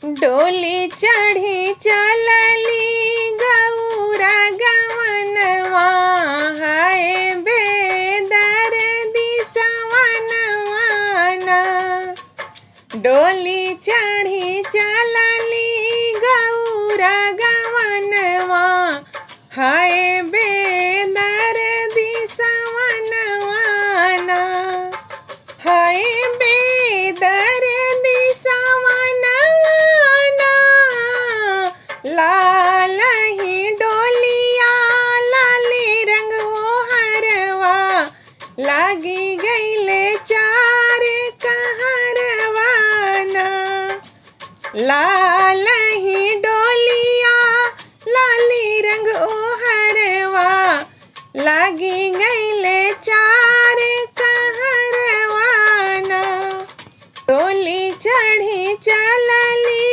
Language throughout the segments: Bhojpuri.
डोली चढ़ी चलली गौरा गवनवा, हाय बेदर्दी सवनवाना। डोली चढ़ी चलली गौरा गवनवा, हाय बेदर्दी सवनवाना। हाय बेदर्दी सवनवाना, लाल ही डोलिया लाली रंग ओहरवा, लागी गईले चार कहरवाना। लाल ही डोलिया लाली रंग ओहरवा, लागी गईले चार कहरवाना। डोली चढ़ी चलली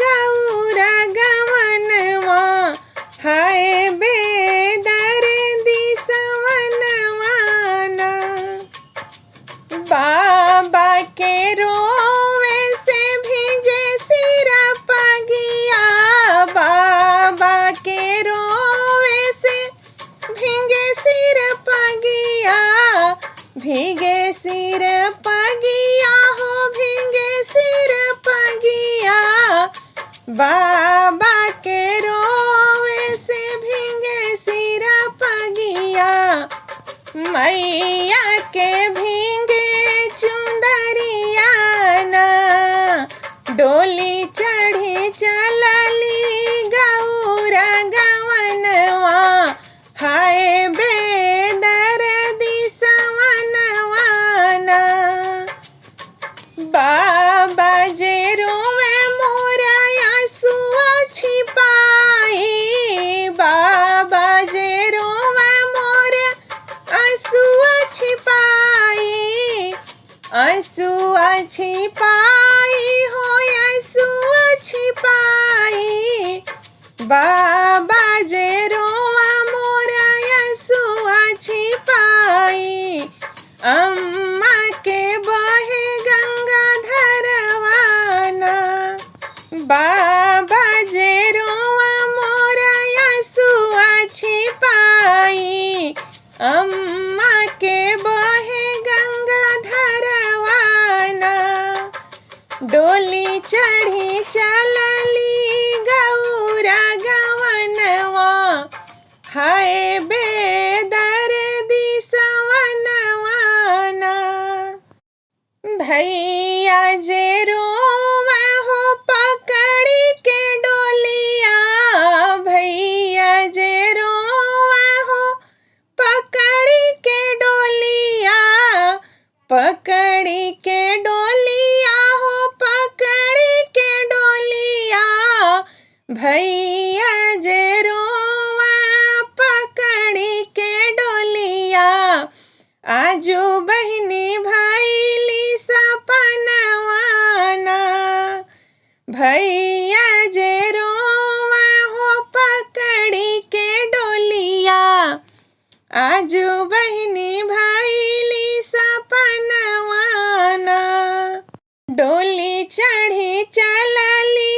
गौरा गवनवा, हाय बेदर्दी सवनवाना। बाबा के रोवे से भीजे सिर पगिया, बाबा के रोवे से भीगे सिर पगिया, भीगे सिर पगिया हो भीगे सिर पगिया। बाबा के रोवे से भीगे सिर पगिया, मैया के भीगे चुंदरिया ना। डोली चढ़ी चलली गौरा गवनवा, हाय बेदर्दी सवनवाना। बाबा जे रोवे मोरा आंसुआ छिपाई, बाबा जे रोवे मोरा आंसुआ छिपाई, आंसुआ छिपाई हो आंसुआ छिपाई। बाबा जे रोवा मोरा आंसुआ छिपाई, अम्मा के बहे गंगा धरवाना। बाबा जे रोवा मोरा आंसुआ छिपाई, अम्मा के बहे गंगा धरवाना। डोली चढ़ी चलली गौरा गवनवा, हाय बेदर्दी सवनवाना। भैया जे रोवा हो पकड़ी के डोलिया, भैया जे रोवा हो पकड़ी के डोलिया, पकड़ी के डोलिया हो पकड़ी के डोलिया। भैया जे रोवा पकड़ी के डोलिया, आजू बहिनी भैली सपनवाना। भैया जे रोवा हो पकड़ी के डोलिया, आजू बहिनी भैली सपनवाना। डोली चढ़ी चलली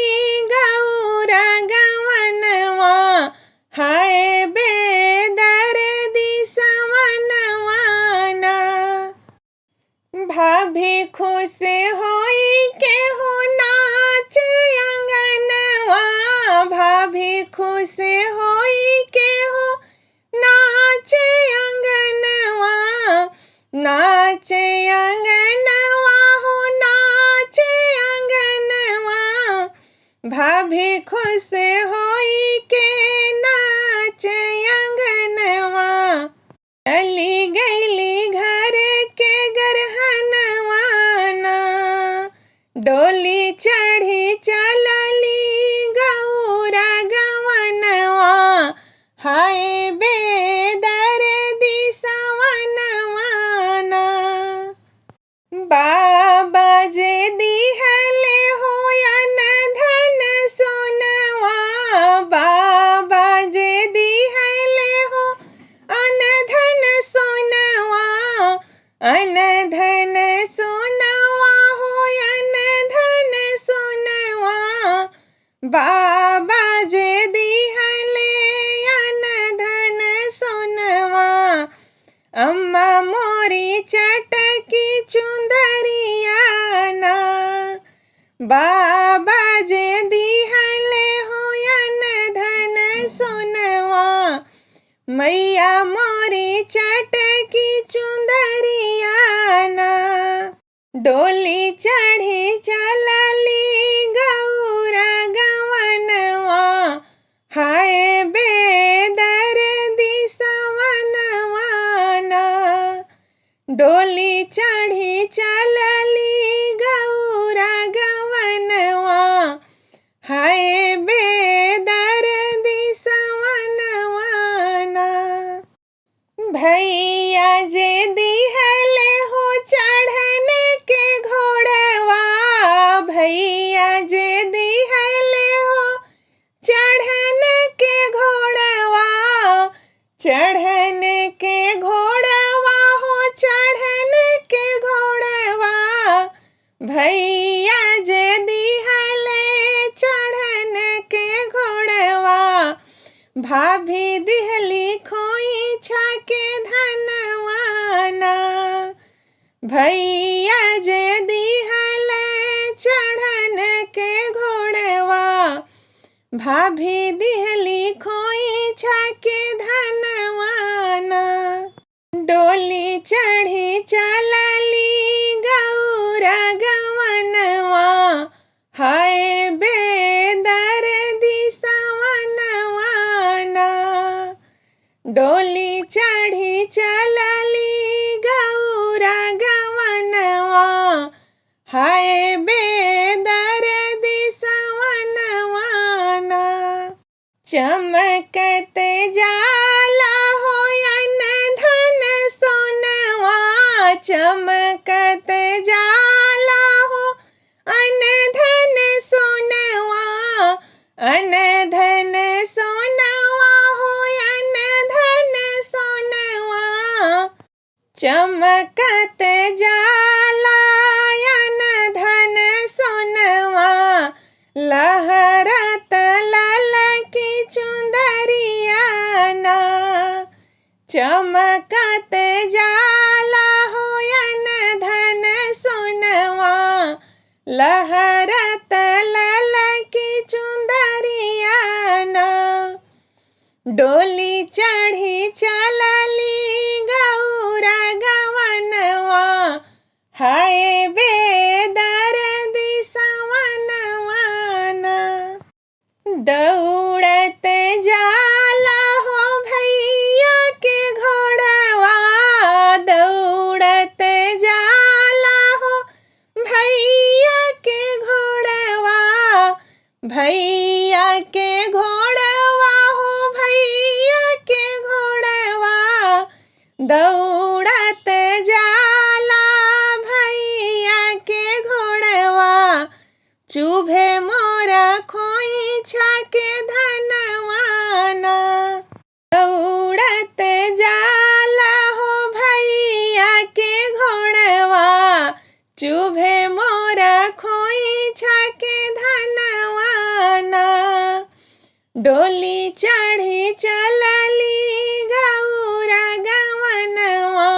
गौरा गवनवा, हाय बेदर्दी सवनवाना। भाभी खुश होई के हो नाच अंगनवा, भाभी खुश होई के हो नाच अंगनवा। नाच अंगनवा हो नाच अंगनवा, भाभी खुश होई के नाच अंगनवा। चली गईली घर के गरहनवाना, डोली चढ़ी चलली गौरा गवनवा, हाय बेदर्दी सवनवाना। बाबा जे दिहले होयन धन सोनवा, बाबा बाबा जे दिहले अन धन सोनवा, अम्मा मोरी चटकी चुंदरिया ना। बाबा जे दिहले हो अन धन सोनवा, मैया मोरी चटकी चुंदरिया ना। डोली चढ़ी चलली गौरा गवनवा, हाय बेदर्दी सवनवा ना। डोली चढ़ी चलली गौरा गवनवा, हाय बेदर्दी सवनवा ना। भैया जे दिहले हो चढ़ने के घोड़वा, भैया जे दिहले हो चढ़ने के घोड़वा, चढ़ने के घोड़वा हो चढ़ने के घोड़वा, भैया जे दिहले चढ़ने के घोड़वा, भाभी दिहली खोई छाके धनवा ना। भैया जे दिहले चढ़न के घोड़वा, भाभी दिहली खोई छाके धनवा ना। डोली चढ़ी चलली गौरा गवनवा, हाय बेदर्दी सवनवा ना। डोली चढ़ी चलली गौरा गवनवा, हाय बेदर्दी सवनवा ना। चमकत जाला हो अन धन सोनवा, चमकत जाला हो अन धन सोनवा, अन धन सोनवा हो अन धन सोनवा। चमकत जाला अन धन सोनवा, लहरत ललकी चुंदरिया ना। चमकत जाला हो अन धन सोनवा, लहरत ललकी चुंदरिया ना। डोली चढ़ी चलली गौरा गवनवा, हाय बेदर्दी सवनवा ना। दौड़त जाला हो भैया के घोड़वा, दौड़त जाला हो भैया के घोड़वा, भैया के घोड़वा हो भैया के घोड़वा, दौड़त जाला भैया के घोड़वा, चुभे मोरा खोई छाके धनवा ना। दौड़त जाला हो भैया के घोड़वा, चुभे मोरा खोई छाके धनवा ना। डोली चढ़ी चलली गौरा गवनवा,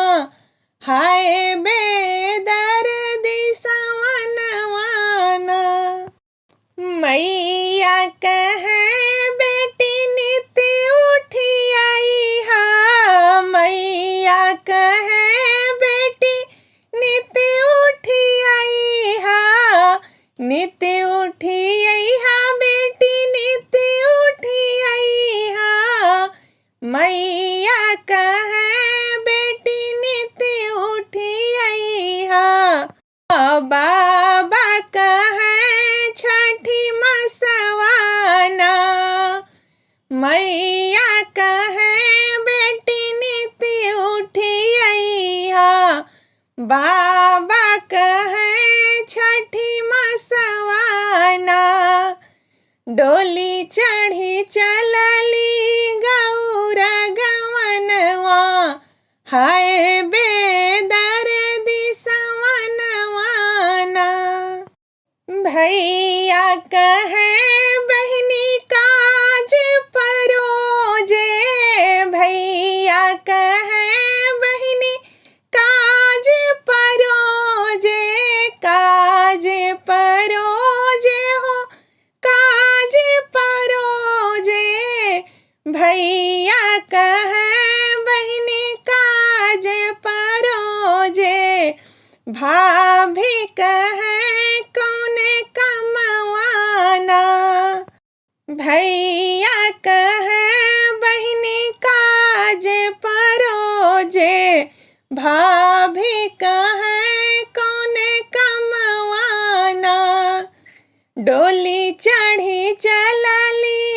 हाय बेदर्दी सवनवा ना। मैया कहे बेटी नित उठी आई हा, मैया कहे बेटी नित उठी आई हा, नित उठी आई हा बेटी नित उठी आई हा। मैया कहे बेटी नित उठी आई हा, बाबा कहे छठी मसवाना। मैया कहे बेटी नित उठी आई हा, बाबा कहे छठी मसवाना। डोली चढ़ी चलली गौरा गवनवा, हाय बेदर्दी सवनवा ना। भैया कहे भाभी कहे कौने कमवाना, भैया कहे बहिनी काज परोजे, भाभी कहे कौने कमवाना। डोली चढ़ी चलली